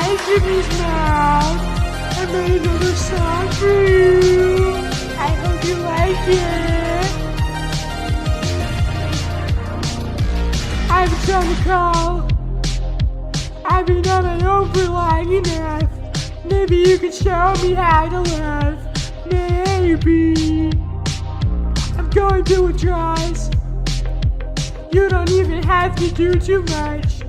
like Jimmy's mouth. I made another song for you. I hope you like it. I'm trying to call. I've been on my own for long enough. Maybe you can show me how to love. Maybe I'm going to withdrawals. You don't even have to do too much.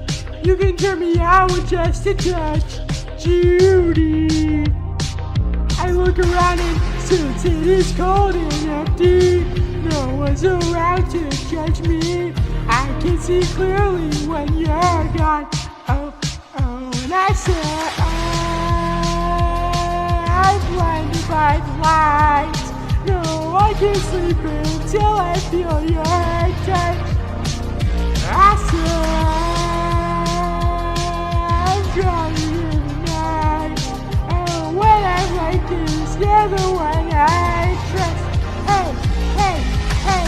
You can turn me out with just a touch. Judy, I look around and since it is cold and empty, no one's around to judge me. I can see clearly when you're gone. Oh, and I said, I'm blinded by the lights. No, I can't sleep until I feel your touch. I said, I'm drowning in the night. And when I'm like this, you're the one I trust. Hey, hey, hey.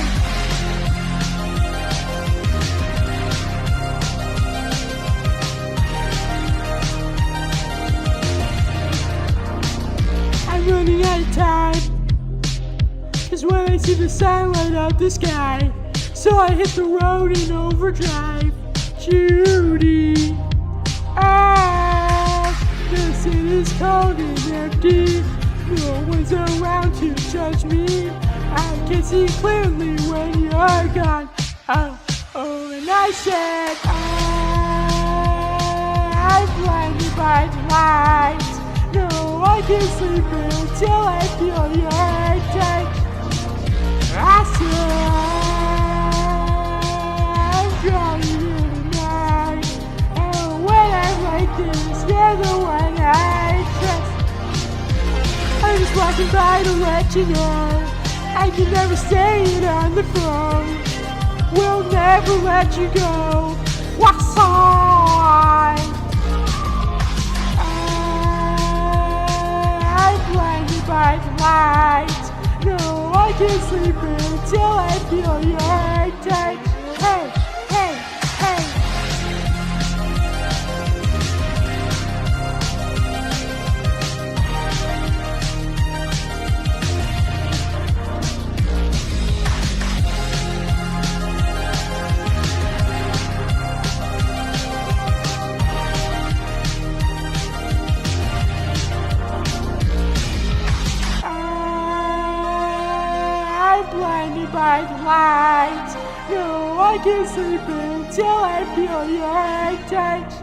I'm running out of time. Cause when I see the sun light up the sky, so I hit the road in overdrive. Judy, the city's cold and empty. No one's around to judge me. I can see clearly when you're gone. Oh, and I said, I'm blinded by the lights. No, I can't sleep until I feel your touch. I said, I'm drowning in the night. And when I'm like this, you're the one I trust. I'm just walking by to let you know I can never say it on the phone. We'll never let you go. What's on? I'm blinded by the lights. No, I can't sleep until I feel your touch. Hey, hey, hey. I'm blinded by the lights. No, I can't sleep until I feel your touch.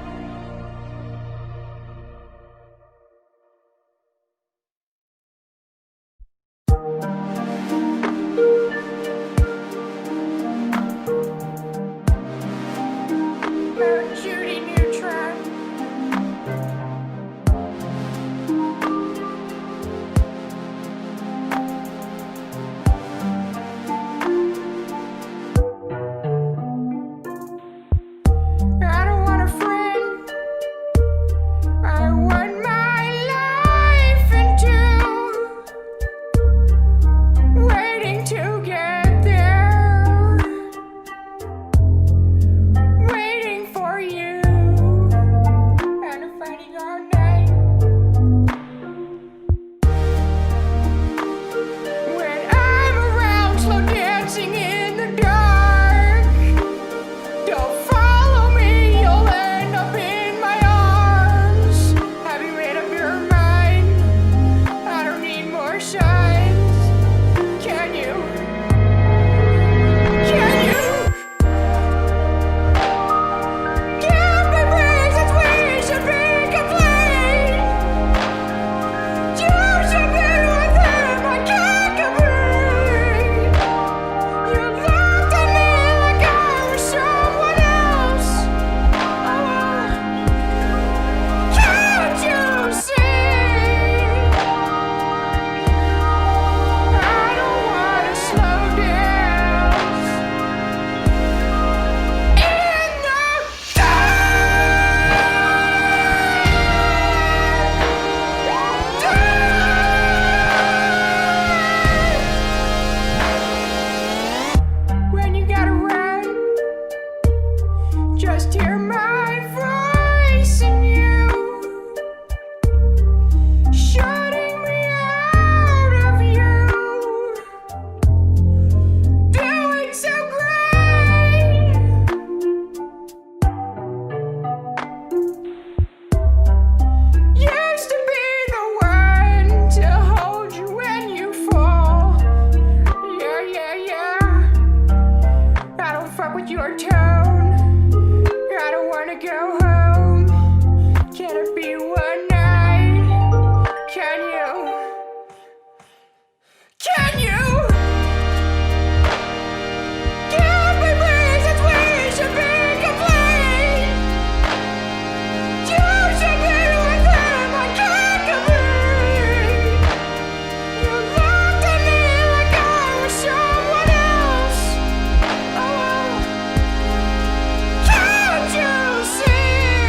Judy Neutron. I don't want a friend. I want my life into waiting to get there, waiting for you, and I'm fighting all night. When I'm around, slow dancing in the dark. Don't follow me, you'll end up in my arms. Have you made up your mind? I don't need more signs. Can you? Can you? Give me reasons we should be complete. You should be with him, I can't compete. You looked at me like I was someone else. Can't you see? I don't wanna slow down in the dark. When you gotta run, just hear my voice in you. go home? Can it be one night? Can you? Can you? Give me reasons we should be complete. You should be with him, I can't complete. You looked at me like I was someone else. Oh, can't you see?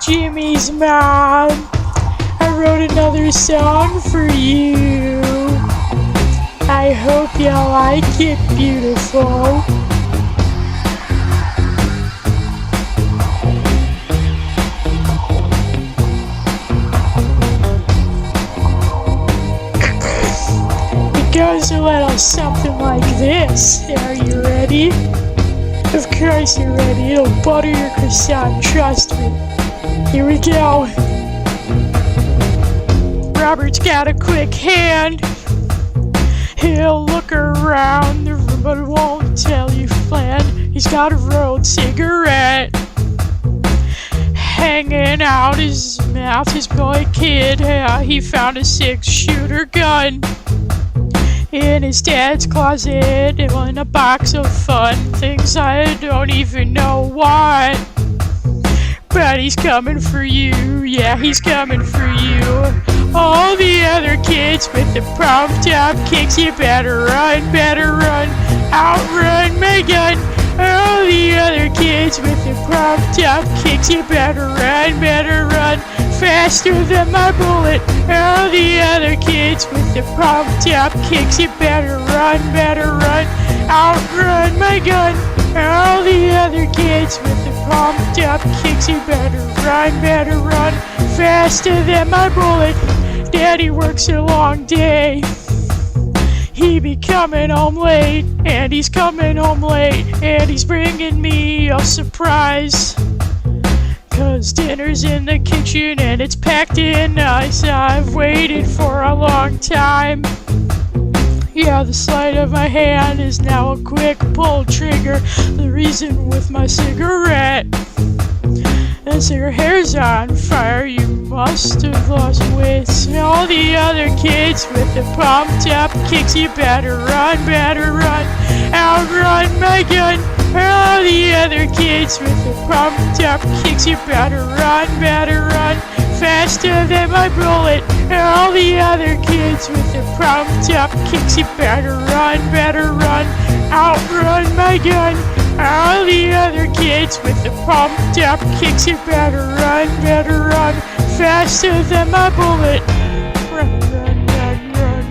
Jimmy's mom. I wrote another song for you. I hope you like it, beautiful. It goes a little something like this. Are you ready? Of course you're ready. It'll butter your croissant, trust me. Here we go. Robert's got a quick hand. He'll look around the room but won't tell you flan. He's got a rolled cigarette hanging out his mouth. His boy kid, he found a 6-shooter gun in his dad's closet, in a box of fun things I don't even know what. But he's coming for you, yeah, he's coming for you. All the other kids with the pumped up kicks, you better run, outrun my gun. All the other kids with the pumped up kicks, you better run, faster than my bullet. All the other kids with the pumped up kicks, you better run, outrun my gun. All the other kids with the pumped up kicks, you better run, faster than my bullet. Daddy works a long day. He be coming home late, and he's coming home late, and he's bringing me a surprise. 'Cause dinner's in the kitchen and it's packed in nice. I've waited for a long time. Yeah, the sleight of my hand is now a quick pull trigger. The reason with my cigarette. As your hair's on fire, you must have lost weight. All the other kids with the pumped up kicks, you better run, outrun my gun. All the other kids with the pumped up kicks, you better run, faster than my bullet. All the other kids with the pumped up kicks, you better run, outrun my gun. All the other kids with the pumped up kicks, you better run, faster than my bullet. Run, run.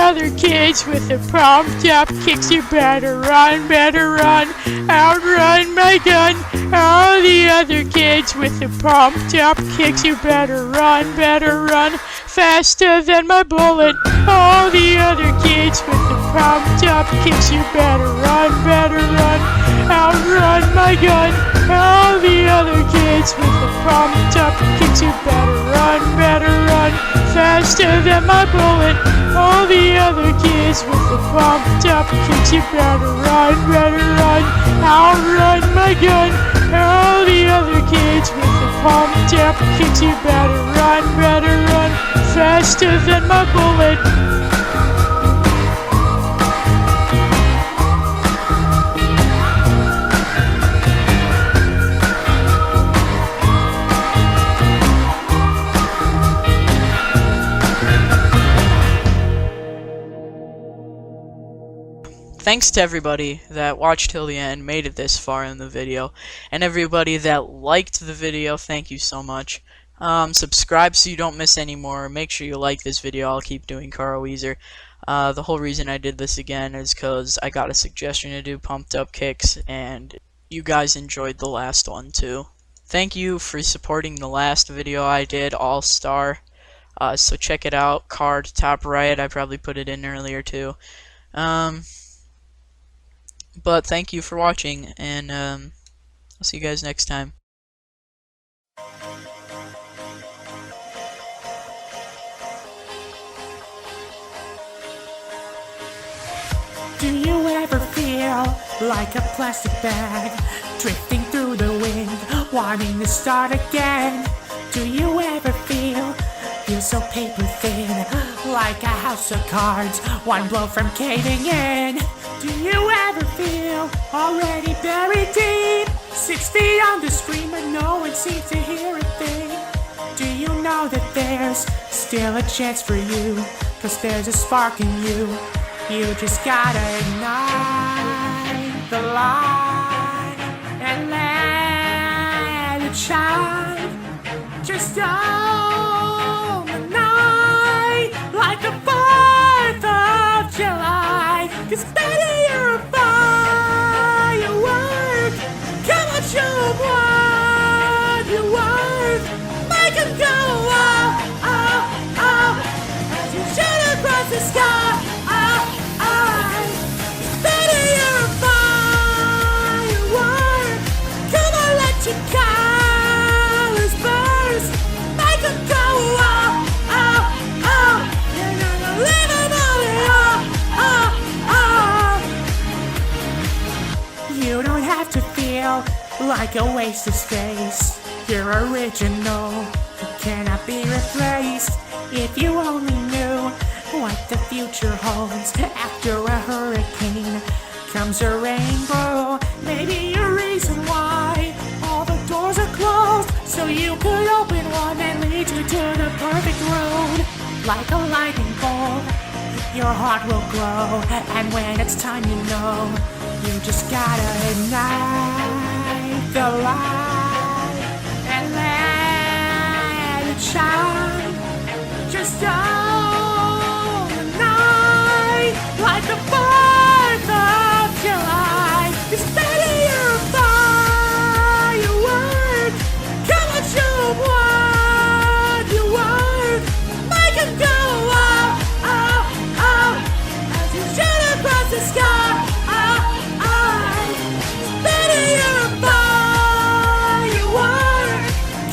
Other kids with the pumped up kicks, you better run, outrun my gun. All the other kids with the pumped up kicks, you better run, faster than my bullet. All the other kids with the pumped up kicks, you better run, outrun my gun. All the other kids with the pumped up kicks, you better run, faster than my bullet. All the other kids with the pumped up kicks, you better run, outrun my gun. All the other kids with the pumped up kicks, you better run, faster than my bullet. Thanks to everybody that watched till the end, made it this far in the video, and everybody that liked the video, thank you so much. Subscribe so you don't miss any more. Make sure you like this video. I'll keep doing Carl Wheezer. The whole reason I did this again is because I got a suggestion to do pumped up kicks, and you guys enjoyed the last one too. Thank you for supporting the last video I did, All Star. So check it out, card top right. I probably put it in earlier too. But thank you for watching, and I'll see you guys next time. Do you ever feel like a plastic bag drifting through the wind, wanting to start again? Do you ever feel so paper thin, like a house of cards, one blow from caving in? Do you ever feel already buried deep, 6 feet under screen, but no one seems to hear a thing? Do you know that there's still a chance for you, 'cause there's a spark in you? You just gotta ignite the light and let it shine. Just own the night like the 4th of July. 'Cause baby, you're a firework. Come on, show 'em what you're worth. Make 'em go, oh, oh, oh, as you shoot across the sky. Oh, oh. Baby, you're a firework. Come on, let your colors burst. Make 'em go, oh, oh, oh. You're gonna leave 'em all in, oh, oh, oh. You don't have to feel like a waste of space. You're original, you cannot be replaced. If you only knew what the future holds. After a hurricane comes a rainbow. Maybe a reason why all the doors are closed, so you could open one and lead you to the perfect road. Like a lightning bolt, your heart will glow, and when it's time, you know, you just gotta ignite the light and let it shine. Just own the night like the 4th of July. 'Cause baby, you're a firework. Come on, show 'em what you're worth. Make 'em go, oh, oh, oh, as you shoot across the sky. Oh, oh. Baby, you're a firework.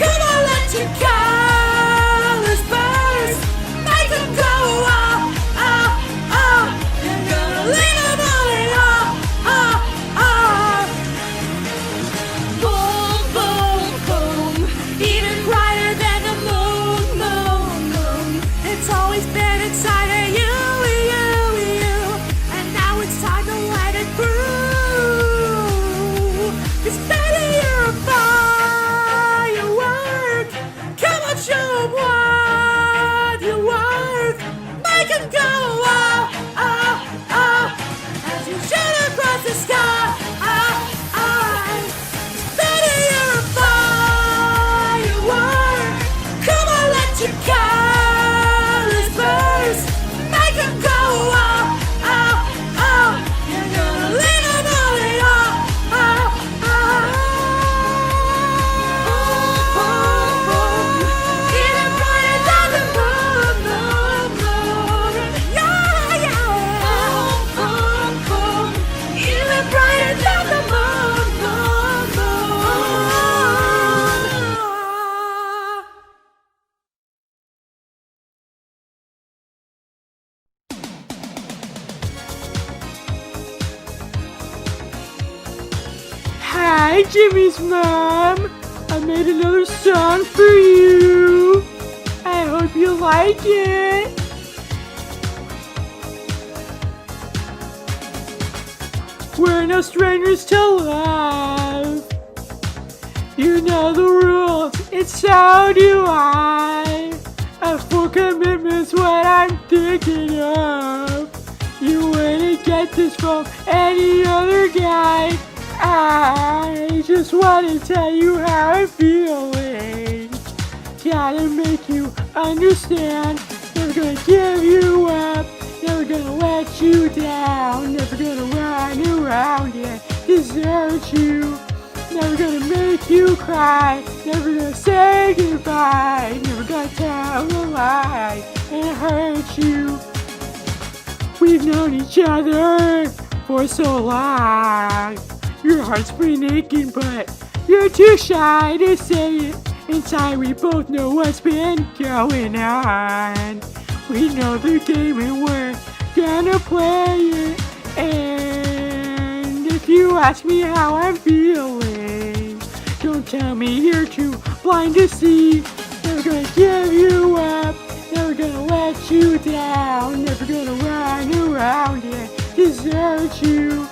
Come on, let your colors burst. Make 'em go, oh, oh, oh. You're gonna leave 'em all in, oh, oh, oh. Boom, boom, boom. Even brighter than the moon, moon, moon. It's always been inside of you, you, you. And now it's time to let it through. 'Cause baby, you're a firework. Come on, show 'em what you're worth. Make 'em go, oh, oh, oh, as you shoot across the sky. Oh, oh. Baby, you're a firework. Come on, let your colors burst. Make 'em go, oh, oh, oh. You're gonna leave 'em all in, oh, oh, oh. Even brighter than the moon, moon, moon. Yeah, yeah. Even brighter than the moon, moon, moon. Hi, Jimmy's mom. I made another song for you. I hope you like it. We're no strangers to love. You know the rules, and so do I. A full commitment's what I'm thinking of. You wouldn't get this from any other guy. I just want to tell you how I'm feeling. Gotta make you understand. Never gonna give you up. Never gonna let you down. Never gonna run around and desert you. Never gonna make you cry. Never gonna say goodbye. Never gonna tell a lie and hurt you. We've known each other for so long. Your heart's been aching, but you're too shy to say it. Inside we both know what's been going on. We know the game and we're gonna play it. And if you ask me how I'm feeling, don't tell me you're too blind to see. gonna give you up, never gonna let you down, never gonna run around and desert you,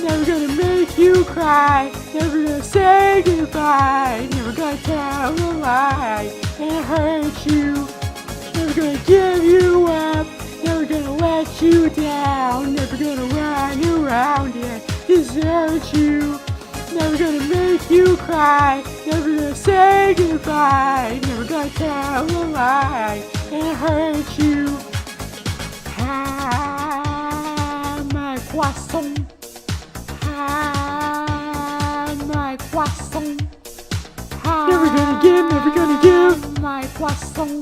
never gonna make you cry, never gonna say goodbye, never gonna tell a lie and hurt you, never gonna give you up, never gonna let you down, never gonna run around and desert you, never gonna make you cry, never gonna say goodbye, never gonna tell a lie and hurt you. Ah, my poisson. Ah, my poisson. Ah, never gonna give, my poisson.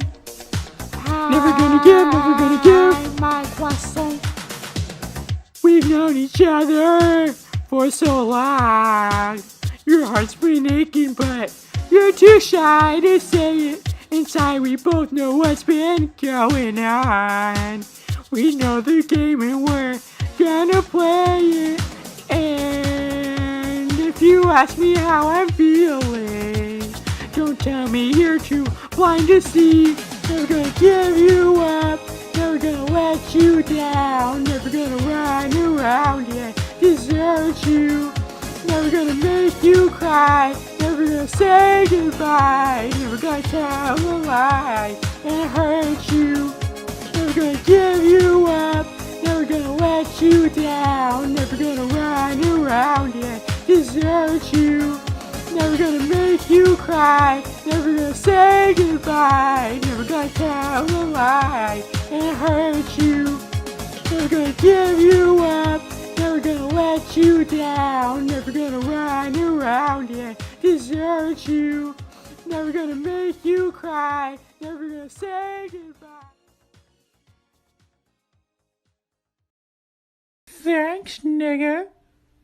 Never gonna give, my poisson. We've known each other for so long. Your heart's been aching, but you're too shy to say it. Inside, we both know what's been going on. We know the game and we're gonna play it. And if you ask me how I'm feeling, don't tell me you're too blind to see. Never gonna give you up, never gonna let you down, never gonna run around and desert you, never gonna make you cry, never gonna say goodbye, never gonna tell a lie and hurt you, never gonna give you up, never gonna let you down, never gonna run around and desert you, never gonna make you cry, never gonna say goodbye, never gonna tell a lie and hurt you, never gonna give you up, never gonna let you down, never gonna run around and desert you, never gonna make you cry, never gonna say goodbye. Thanks, nigga.